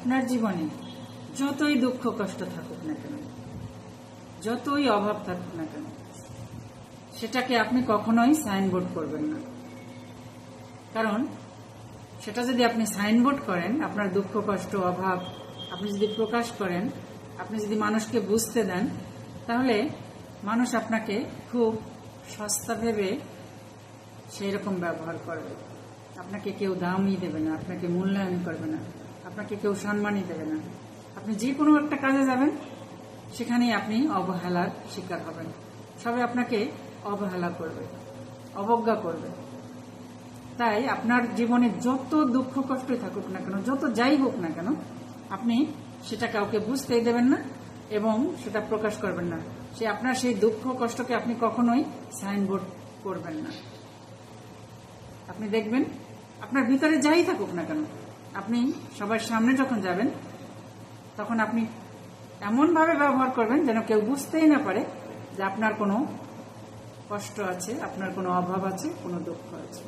আপনার জীবনে যতই দুঃখ কষ্ট থাকুক না কেন, যতই অভাব থাকুক না কেন, সেটাকে আপনি কখনোই সাইনবোর্ড করবেন না। কারণ সেটা যদি আপনি সাইনবোর্ড করেন, আপনার দুঃখ কষ্ট অভাব আপনি যদি প্রকাশ করেন, আপনি যদি মানুষকে বুঝতে দেন, তাহলে মানুষ আপনাকে খুব সস্তা ভেবে সেই রকম ব্যবহার করবে। আপনাকে কেউ দামই দেবে না, আপনাকে মূল্যায়ন করবে না, আপনাকে কেউ সম্মানই দেবে না। আপনি যে কোনো একটা কাজে যাবেন, সেখানেই আপনি অবহেলার শিকার হবেন। সবাই আপনাকে অবহেলা করবে, অবজ্ঞা করবে। তাই আপনার জীবনে যত দুঃখ কষ্টই থাকুক না কেন, যত যাই হোক না কেন, আপনি সেটা কাউকে বুঝতেই দেবেন না এবং সেটা প্রকাশ করবেন না। আপনার সেই দুঃখ কষ্টকে আপনি কখনোই সাইনবোর্ড করবেন না। আপনি দেখবেন আপনার ভিতরে যাই থাকুক না কেন, আপনি সবার সামনে যখন যাবেন, তখন আপনি এমনভাবে ব্যবহার করবেন যেন কেউ বুঝতেই না পারে যে আপনার কোনো কষ্ট আছে, আপনার কোনো অভাব আছে, কোনো দুঃখ আছে।